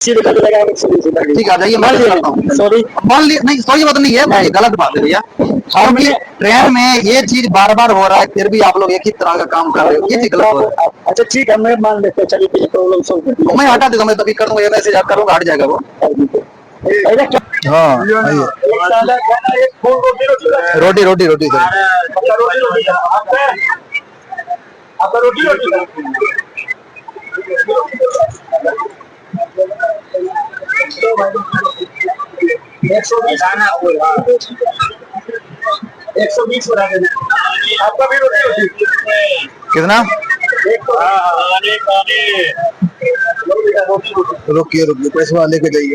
ठीक है, आ जाइए, मैं करता हूँ। सॉरी, मान लिया नहीं, सॉरी बात नहीं है भाई, गलत बात है भैया। और ये ट्रेन में ये चीज बार बार हो रहा है, फिर भी आप लोग एक ही तरह का काम कर रहे हो, ये चीज गलत हो रहा है। अच्छा ठीक है, मैं मान लेता हूँ, चलिए प्रॉब्लम सॉल्व, मैं हटा देता हूँ, मैं तभी कर दूंगा, मैसेज आप करूंगा, हट जाएगा वो। हाँ आइए, रोटी रोटी रोटी सर, आपका रोटी रोटी 120 बना देना, आपका भी रोटी रोटी कितना? रुकिए रुकिए, पैसा लेके जाइए।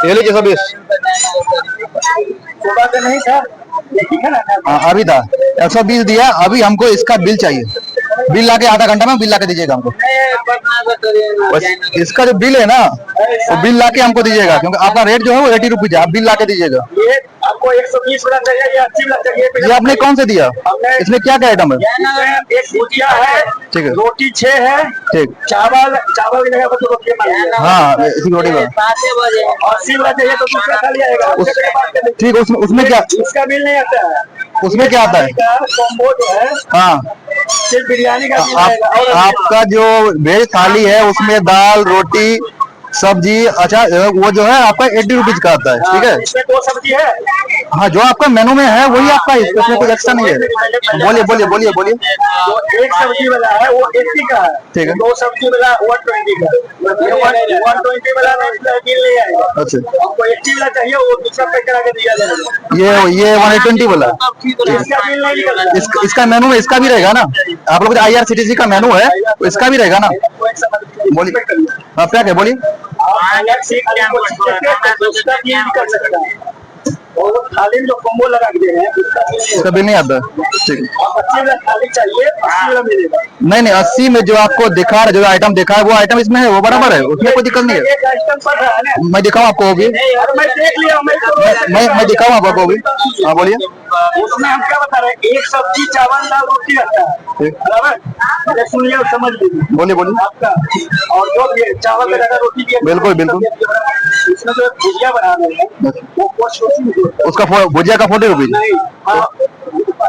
120 नहीं था, अभी था 120 दिया। अभी हमको इसका बिल चाहिए, बिल लाके आधा घंटा में बिल लाके दीजिएगा हमको। बस इसका जो बिल है ना, वो बिल लाके हमको दीजिएगा, क्योंकि आपका रेट जो है वो 80 रुपीज है, आप बिल लाके दीजिएगा। ये आपको 120 वाला चाहिए या 80 वाला चाहिए? ये आपने कौन से दिया? इसमें क्या क्या आइटम है? एक भुजिया है, ठीक है, रोटी 6 है, ठीक, चावल की जगह पर रोटी, हाँ इसी रोटी का 80 वाला चाहिए तो दूसरा खाली आएगा, ठीक है। उसमें क्या, इसका बिल नहीं आता है, उसमें क्या आता है? कॉम्बो जो है, हाँ सिर्फ बिरयानी का आपका जो वेज थाली है उसमें दाल रोटी सब्जी, अच्छा वो जो है आपका 80 रुपीज का आता है, ठीक है। इसमें 2 सब्जी है, हाँ जो आपका मेनू में है वही आपका, इसमें कुछ एक्स्ट्रा नहीं है। बोलिए बोलिए बोलिए बोलिए। जो एक सब्जी वाला है वो 80 का है, ठीक है, 2 सब्जी वाला 120 का, 120 वाला बिल नहीं आएगा। अच्छा, आपको 80 वाला चाहिए, वो दूसरा पैक करा के दिया जाएगा। ये 120 वाला इसका बिल नहीं निकलता, इसका मेनू में इसका भी रहेगा ना, आप लोग IRCTC का मेनू है तो इसका भी रहेगा ना। बोलिए आप क्या बोलिए। थाली में जो कॉम्बो लगा के दे रहे हैं उसका बिल नहीं आता, ठीक है। 80 थाली चाहिए, 80 वाला मिलेगा। नहीं 80 में जो आपको दिखा जो आइटम दिखा है वो आइटम इसमें है, वो बराबर है, उसमें कोई दिक्कत नहीं है। मैं दिखाऊँ आपको भी, मैं देख लिया, मैं दिखाऊँ आपको भी। हाँ बोलिए। उसमें हम क्या बता रहे हैं, एक सब्जी चावल दाल रोटी रहता है, बराबर, सुनिए समझ लीजिए। बोलिए बोलिए आपका, और जो भी चावल का जगह रोटी की, बिल्कुल बिल्कुल। इसमें जो भुजिया बना रहे हैं उसका भुजिया का 40 रुपीज,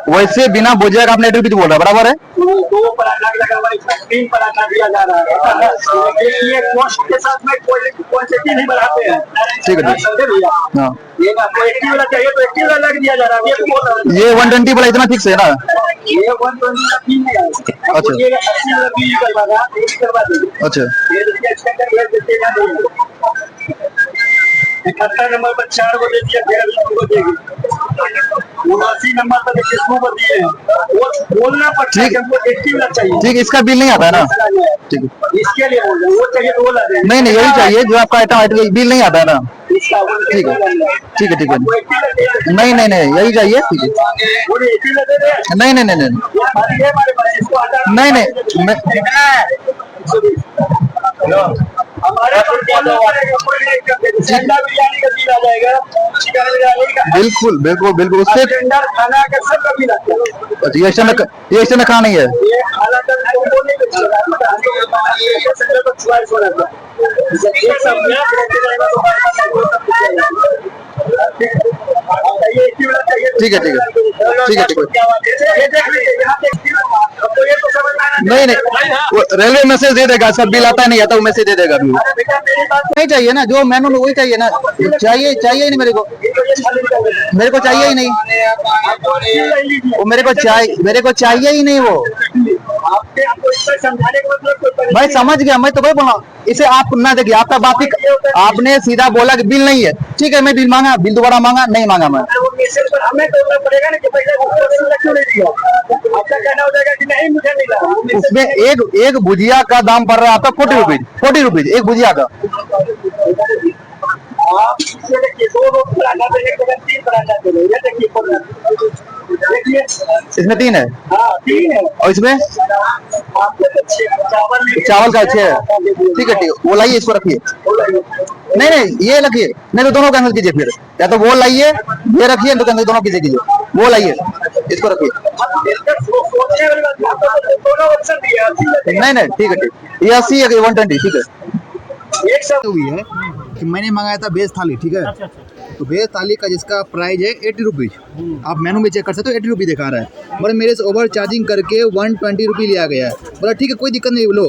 वैसे बिना भुजिया का आपने 80 रुपीज बोल रहा है, बराबर है। 2 पराठा की जगह 3 पराठा दिया जा रहा है, ये कॉस्ट के साथ में क्वांटिटी नहीं बढ़ाते हैं, ठीक है भैया। ये आपको 80 वाला चाहिए तो 80 वाला दिया जा रहा है, ये 120 वाला इतना फिक्स है ना, ये 120 का बिल नहीं है। अच्छा, ये 80 वाला बिल करवा देंगे। अच्छा, 71 नंबर पर 4 को दे दिया, 13 को देगी, 79 नंबर पर किसको को दिए, वो बोलना पड़ता है, हमको 80 वाला चाहिए, ठीक, इसका बिल नहीं आता है ना, ठीक है, इसके लिए बोल रहे हैं, वो चाहिए तो वो ला देंगे। नहीं यही चाहिए जो आपका आइटम बिल नहीं आता है ना, ठीक है ठीक है ठीक है। नहीं यही चाहिए, ठीक है। नहीं बिल्कुल बिल्कुल बिल्कुल, उससे खाना का सब कभी ये में खाना नहीं है, ये खाना ठीक है नहीं रेलवे मैसेज दे देगा, सब बिल आता नहीं आता वो मैसेज दे देगा। नहीं चाहिए ना, जो मेनू में वही चाहिए ना, चाहिए ही नहीं, मेरे को चाहिए ही नहीं, वो मेरे को चाहिए ही नहीं वो। भाई समझ गया, मैं तो भाई बोला इसे आप ना देखिए, आपका बात ही, आपने सीधा बोला कि बिल नहीं है, ठीक है, मैं बिल मांगा, बिल दोबारा मांगा, नहीं मांगा मैं, उसमें एक भुजिया का दाम पड़ रहा है आपका 40 रुपीज एक भुजिया का। आप ये देखिए 2 रोटी पराठा दे, एक जगह 3 पराठा दे, ये देखिए देखिए इसमें 3 है। हाँ 3 है। और इसमें चावल का अच्छे है। ठीक है ठीक है, वो लाइए, इसको रखिए। नहीं नहीं ये रखिए, नहीं तो दोनों कैंसिल कीजिए फिर, या तो वो लाइए ये रखिए, तो कैंसिल दोनों कीजिए वो लाइए, इसको रखिए। नहीं नहीं ठीक है ठीक, ये 80 है, 120 ठीक है। एक सब हुई है कि मैंने मंगाया था वेज थाली, ठीक है। तो वेज थाली का जिसका प्राइस है 80 रुपीज़, आप मेनू में चेक कर सकते हो, 80 रुपीज़ दिखा रहा है। बोले मेरे से ओवर चार्जिंग करके 120 रुपये लिया गया है। बोला ठीक है कोई दिक्कत नहीं लो,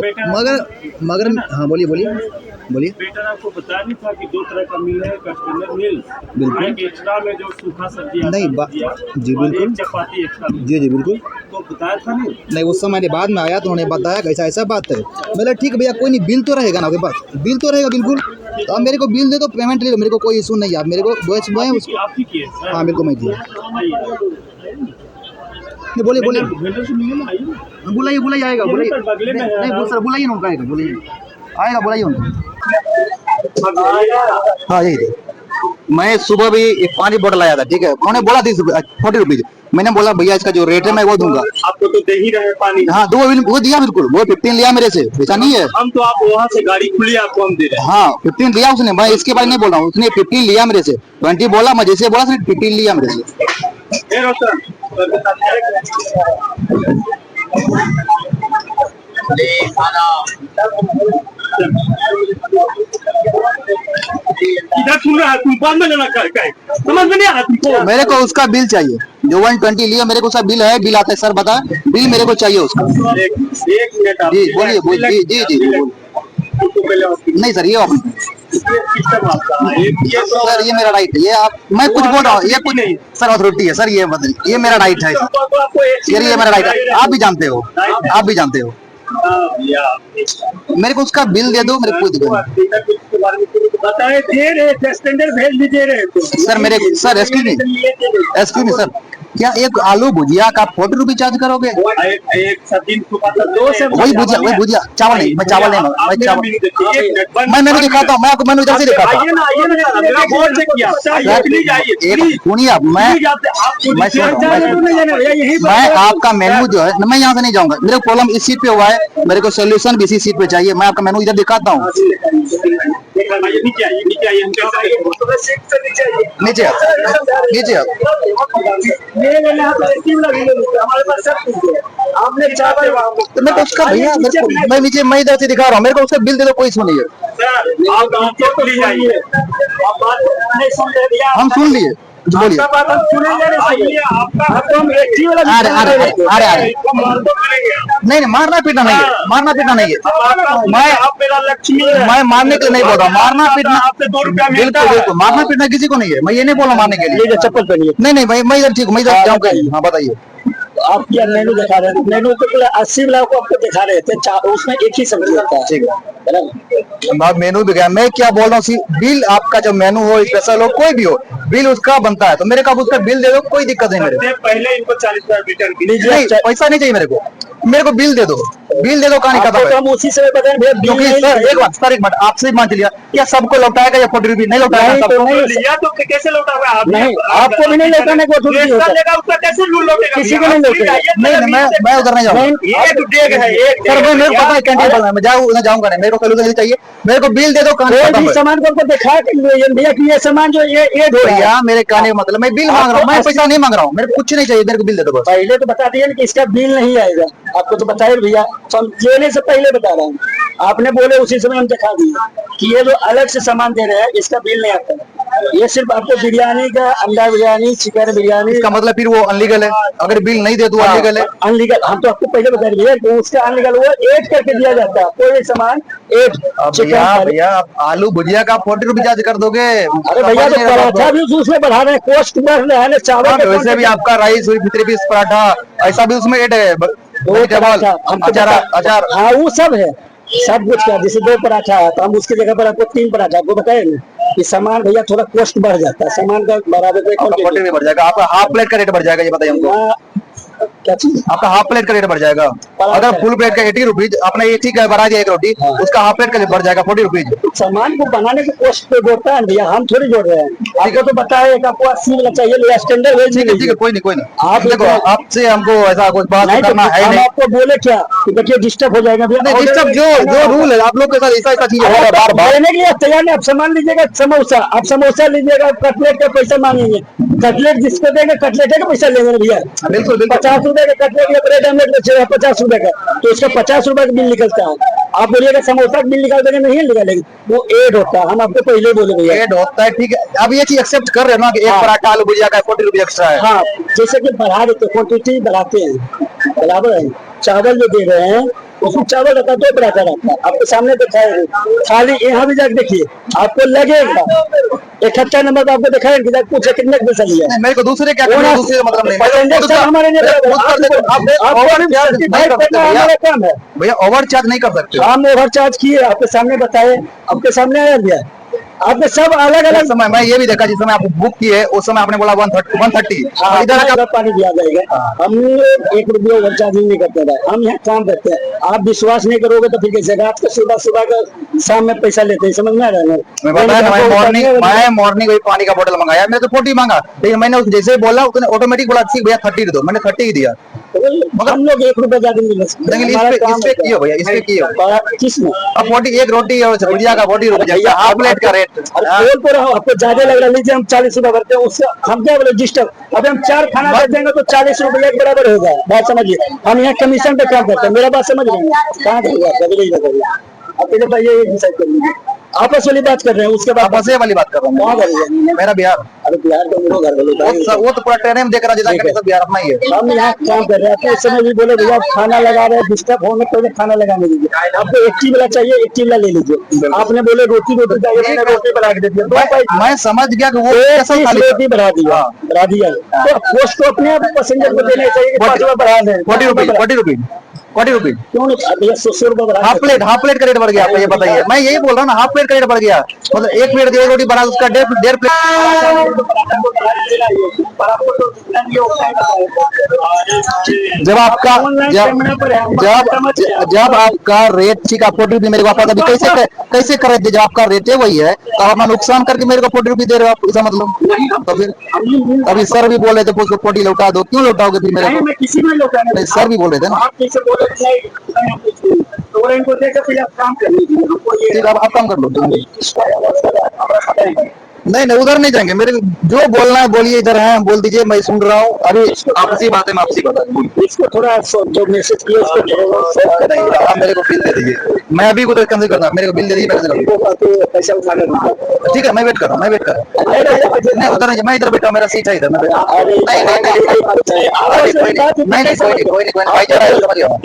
मगर हाँ बोलिए बोलिए। बेटर आपको बता नहीं था कि 2 तरह का मील है, कस्टमर मील बिल्कुल एक्स्ट्रा में जो सूखा सब्जी नहीं जी बिल्कुल चपाती एक्स्ट्रा जी बिल्कुल, तो बताया था नहीं उस समय बाद में आया तो उन्होंने बताया कि ऐसा बात है। बोला ठीक है भैया कोई नहीं, बिल तो रहेगा ना आपके पास, बिल तो रहेगा बिल्कुल, तो आप मेरे को बिल दे दो, पेमेंट ले लो, मेरे को कोई इशू नहीं है। आप मेरे को आपकी की है। हाँ मेरे को मैं दिया। बोलिए बुलाइए आएगा, बुलाइए नहीं सर बुलाइए ना उनका, आएगा बुलाइए उनको। हाँ यही मैं सुबह भी एक पानी बोतल लाया था, ठीक है। उन्होंने बोला 40 रुपीज, मैंने बोला भैया इसका जो रेट है मैं वो दूंगा। आपको तो दे ही रहे पानी। हाँ वो दिया बिल्कुल, वो 15 लिया मेरे से, ऐसा नहीं है। हम तो आप वहाँ से गाड़ी खुली आपको हम दे रहे हैं। हाँ 15 लिया उसने, मैं इसके बारे में नहीं बोल रहा हूँ, उसने 15 लिया मेरे से, 20 बोला, मैं जैसे बोला 15 लिया मेरे से। इधर सुन रहा है तुम, बाद में लेना समझ में नहीं आ रहा तुमको। मेरे को उसका बिल चाहिए, जो 120 लिया मेरे को उसका बिल है, बिल आता है सर बता, बिल मेरे को चाहिए उसका। एक मिनट आप जी बोलिए जी नहीं सर ये सर ये मेरा राइट है, ये आप मैं कुछ बोल रहा हूँ, ये कुछ नहीं सर अथॉरिटी है सर, ये मेरा राइट है ये मेरा राइट है, आप भी जानते हो। मेरे को उसका बिल दे दो, मेरे को बताए दे रहे स्टैंडर्ड भेज भी दे रहे सर मेरे सर एक्सक्यूज मी सर, क्या एक आलू भुजिया का 40 रुपये चार्ज करोगे? एक सब्जी वही भुजिया चावल नहीं, मैं चावल मैं मेनू दिखाता हूँ, मैं आपको मेनू इधर से दिखाता हूँ। सुनिए आप, मैं आपका मेनू जो है मैं यहाँ से नहीं जाऊंगा, मेरे को प्रॉब्लम इस सीट पे हुआ है, मेरे को सोल्यूशन भी इसी सीट पे चाहिए। मैं आपका मेनू इधर दिखाता हूँ, नीचे आपने चावल तो मैं उसका भैया मैं नीचे मैं इधर से दिखा रहा हूँ, मेरे को उसका बिल दे दो, कोई इशू नहीं है। हम सुन लिए, बोलिए। अरे नहीं मारना पीटना नहीं है, मैं मारने के लिए नहीं बोल रहा, मारना पीटना बिल्कुल मारना पीटना किसी को नहीं है, मैं ये नहीं बोल रहा मारने के लिए। चप्पल पहनिए। नहीं मैं इधर ठीक, मैं इधर जाऊँगा। हाँ बताइए। आप क्या मेनू दिखा रहे थे? मेनू तो 80 को आपको दिखा रहे थे, उसमें एक ही सब्जी होता है। ठीक है मेनू भी गया, मैं क्या बोल रहा हूँ, बिल आपका जो मेनू हो, स्पेशल हो, कोई भी हो, बिल उसका बनता है, तो मेरे को आप उसका बिल दे दो, कोई दिक्कत नहीं। मेरे पहले इनको 40 रिटर्न नहीं पैसा नहीं चाहिए मेरे को बिल दे दो, कहानी खत्म है। हम उसी से क्योंकि सर एक बात आपसे मान लिया, क्या सबको लौटाएगा या 40 रुपये नहीं लौटाएगा? लिया तो कैसे लौटाएगा? नहीं आपको भी नहीं लौटाने को कैसे लौटेगा? किसी को नहीं लौटेगा। नहीं मैं उधर नहीं जाऊँगा सर, मेरे को पता है कैंटीन बोलना है, मैं जाऊँगा नहीं, मेरे को सोल्यूशन चाहिए, मेरे को बिल दे दो। सामान को दिखा भैया कि ये सामान जो ये भैया मेरे कहने का मतलब मैं बिल मांग रहा हूँ, मैं पैसा नहीं मांग रहा हूँ, मेरे को कुछ नहीं चाहिए, मेरे को बिल दे दो बस। पहले तो बता दिए कि इसका बिल नहीं आएगा, आपको तो बताए भैया, लेने से पहले बता रहा हूँ, आपने बोले उसी समय हम दिखा दिए कि ये जो अलग से सामान दे रहे हैं इसका बिल नहीं आता है। ये सिर्फ आपको बिरयानी का, अंडा बिरयानी, चिकन बिरयानी, इसका मतलब फिर वो अनलीगल है, अगर बिल नहीं दे तो अनलीगल है। अनलीगल हम तो आपको पहले बता दिए कि उसका अनलीगल वो ऐड करके दिया जाता है, कोई सामान ऐड। भैया आलू भुजिया का 40 रुपये चार्ज कर दोगे? अरे भैया तो पराठा भी उसमें बढ़ा रहे हैं, कोस्ट बढ़ रहा है, चावल वैसे भी आपका राइस 3 पीस पराठा ऐसा भी उसमें ऐड है, अचार हाँ वो सब है, सब कुछ का। जैसे 2 पराठा है तो हम उसकी जगह पर आपको 3 पराठा आपको बताए ना कि सामान भैया थोड़ा कॉस्ट बढ़ जाता है, सामान का बराबर बढ़ जाएगा, आपका हाफ प्लेट का रेट बढ़ जाएगा, ये बताइए हमको। क्या चाहिए? आपका हाफ प्लेट का रेट बढ़ जाएगा। अगर फुल प्लेट का 80 रुपीज, आपने ये ठीक है बढ़ा दिया एक रोटी, उसका हाफ प्लेट का बढ़ जाएगा 40 रुपीज। सामान को बनाने के कॉस्ट पे जोड़ता है भैया, हम थोड़ी जोड़ रहे हैं। आपको तो बताया एक आपको 80 वाला चाहिए, लिया स्टैंडर्ड वेज ठीक है कोई नहीं आप देखो, आपसे हमको ऐसा कुछ बात नहीं करना है हम नहीं। आपको बोले क्या कि देखिए डिस्टर्ब हो जाएगा भैया। नहीं डिस्टर्ब, जो रूल है आप लोग के साथ ऐसा चीज हो रहा है बार बार। लेने के लिए आप तैयार नहीं, आप सामान लीजिएगा समोसा, आप समोसा लीजिएगा, आप कटलेट का पैसा मांगेंगे, कटलेट जिसको देंगे कटलेट का पैसा लेंगे भैया। बिल्कुल 50 रुपए का कटलेट या ब्रेड आमलेट बेचेगा 50 रुपए का, तो इसका 50 रुपए का बिल निकलता है। आप बोलिएगा समोसा का बिल निकाल देंगे, नहीं निकालेंगे, वो एड होता है। हम आपको पहले बोले भैया एड होता है, ठीक है। अब ये चीज एक्सेप्ट कर रहे हो ना कि एक हाँ। पराठा आलू भुजिया का 40 रुपये एक्स्ट्रा है। हाँ, जैसे कि बढ़ा देते क्वांटिटी बढ़ाते हैं, बराबर है। चावल जो दे रहे हैं उसमें चावल रखा 2 पराठा रहता है, आपके सामने दिखाएंगे। खाली यहाँ भी जाकर देखिए, आपको लगेगा 71 नंबर का आपको दिखाएंगे, जाकर पूछे कितने पैसा लिया। मेरे को दूसरे क्या करना, दूसरे मतलब नहीं पैसेंजर सब हमारे लिए हमारा काम है भैया, ओवर चार्ज नहीं कर सकते। हम ओवर चार्ज किए, आपके सामने बताए, आपके सामने आया भैया। आपने सब अलग अलग समय मैं ये भी देखा, जिस समय आप बुक किए उस समय आपने बोला 130 इधर का पानी दिया जाएगा। हम 1 रुपया ओवर चार्ज नहीं करते हैं, हम यहाँ काम करते हैं। आप विश्वास नहीं करोगे तो फिर कैसे? रात को सुबह का शाम में पैसा लेते हैं, समझ में आ रहा है? मैं मॉर्निंग वही पानी का बोतल मंगाया, मैंने तो 40 मांगा, लेकिन मैंने जैसे बोला उसने ऑटोमेटिक बोला भैया 30 दो, मैंने 30 ही दिया। मगर हम लोग 1 रुपया ज्यादा नहीं इसपे कियो भैया, इसपे कियो। किसमें अब 40 एक रोटी और भुजिया का 40 रुपया, हाफ प्लेट का रेट। बोल तो रहा हूँ, आपको ज्यादा लग रहा है, लीजिए हम 40 रुपया भरते हैं, उससे हम क्या बोले डिस्टर्ब। अब हम 4 खाना दे देंगे तो 40 रुपया के बराबर होगा। बात समझिए, हम यहाँ कमीशन पे काम करते हैं, मेरा बात समझ रहे हैं? कहाँ करेगा आप बताइए, डिसाइड कर लीजिए। आपस वाली बात कर रहे हैं, उसके बाद आपस वाली बात कर रहा हूँ। मेरा बिहार, अरे बिहार का मेरा घर वो तो पूरा ट्रेन में देख रहा है, सब बिहार अपना ही है। हम यहाँ काम कर रहे हैं, इस समय भी बोले भैया खाना लगा रहे हैं, डिस्टर्ब होने पहले खाना लगाने दीजिए। आपको 80 वाला चाहिए, 80 वाला ले लीजिए। आपने बोले रोटी चाहिए, मैंने रोटी बना के दे दिया। मैं समझ गया कि वो रोटी बढ़ा दिया तो पोस्ट को अपने पैसेंजर को देना चाहिए, 5 रुपया बढ़ा दें। 40 रुपीज क्यों नहीं भैया? 100 रुपया बढ़ा। हाफ प्लेट का रेट बढ़ गया आपका, ये बताइए। मैं यही बोल रहा हूँ ना, हाफ प्लेट का रेट बढ़ गया। मतलब 1 प्लेट एक रोटी बना उसका 1.5 प्लेट। जब आपका जब आपका रेट ठीक है 40 रुपये मेरे को, आप अभी कैसे कर रहे थे? जब आपका रेट है वही है तो आप अपना नुकसान करके मेरे को 40 रुपये दे रहे हो आप, इसका मतलब? तो फिर अभी सर भी बोल रहे थे उसको 40 लौटा दो, क्यों लौटाओगे फिर मेरे को? किसी में लौटाने, सर भी बोल रहे थे ना, तो इनको देखकर फिर आप काम कर लीजिए। हमको ये ठीक है आप काम कर लो। नहीं उधर नहीं जाएंगे, मेरे जो बोलना है बोलिए, इधर है बोल दीजिए, मैं सुन रहा हूँ। अभी आपसी बात है, मैं आपसी बता दूँ। इसको थोड़ा जो मैसेज किया उसको थोड़ा आप मेरे को बिल दे दीजिए, मैं अभी कुछ कैंसिल करना, मेरे को बिल दे दीजिए, पैसा उठा लेना। ठीक है मैं वेट कर रहा हूँ, नहीं उधर नहीं, मैं इधर बैठा, मेरा सीट है इधर।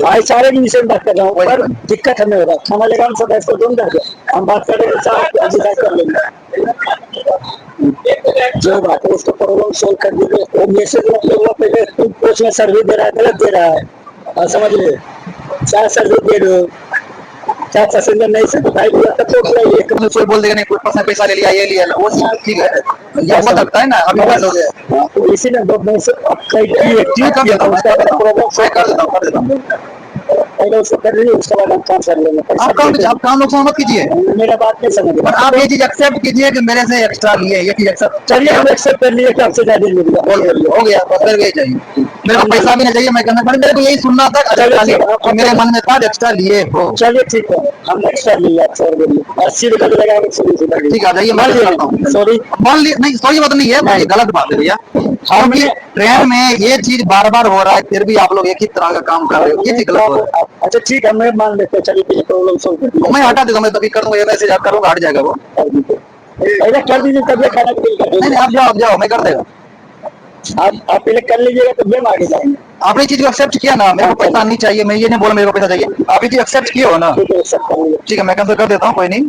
भाईचारे की विषय में बात कर रहा हूँ, पर दिक्कत हमें होगा। खाना लेगा हम सब ऐसे दोनों करके हम बात कर लेंगे, जो बात है उसको प्रॉब्लम सोल्व कर दीजिए। वो मैसेज पहले कोच में सर्विस दे रहा है, गलत दे रहा है, और समझ लीजिए क्या सर्विस दे रहे हो, क्या पैसेंजर नहीं से बताई दिया तब तो कोई बोल देगा नहीं, कोई पर्सन पैसा ले लिया, ये लिया, वो ठीक है, ये हो सकता है ना। अभी बात हो गया, तो इसीलिए कर देता हूँ, पहले उसको कर लीजिए, उसके बाद हम काम कर लेंगे। आप काम नुकसान मत कीजिए, मेरा बात नहीं समझ, पर आप ये चीज एक्सेप्ट कीजिए कि मेरे से एक्स्ट्रा लिए, ये चीज एक्सेप्ट। चलिए हम एक्सेप्ट कर लिए कि आपसे ज्यादा ले लिया, हो गया, बस मेरे को यही चाहिए, मेरे को पैसा भी नहीं चाहिए। मैं कहना मेरे को यही सुनना था, मेरे मन में था एक्स्ट्रा लिए हो। चलिए ठीक है, हम एक्स्ट्रा लिए 80 रुपये लगा, ठीक है, आ जाइए, मैं सॉरी मान ली नहीं, सॉरी बात नहीं है, ये गलत बात है भैया। क्योंकि ट्रेन में ये चीज बार बार हो रहा है, फिर भी आप लोग एक ही तरह का काम कर रहे हो, ये चीज गलत हो रहा है। अच्छा ठीक है, मैं मान लेते हैं, चलिए प्रॉब्लम सोल्व कर दिया। मैं हटा देता हूँ, मैं तभी कर दूंगा, ये मैसेज आप करूंगा, हट जाएगा वो। पहले कर दीजिए तब खाना बिल कर नहीं आप जाओ, मैं कर देगा। आप पहले कर लीजिएगा तो हम आगे जाएंगे। आपने चीज को एक्सेप्ट किया ना, मेरे को पैसा नहीं चाहिए, मैं ये नहीं बोला मेरे को पैसा चाहिए, आप ये चीज एक्सेप्ट किया हो ना, ठीक है मैं कैंसिल कर देता हूँ, कोई नहीं।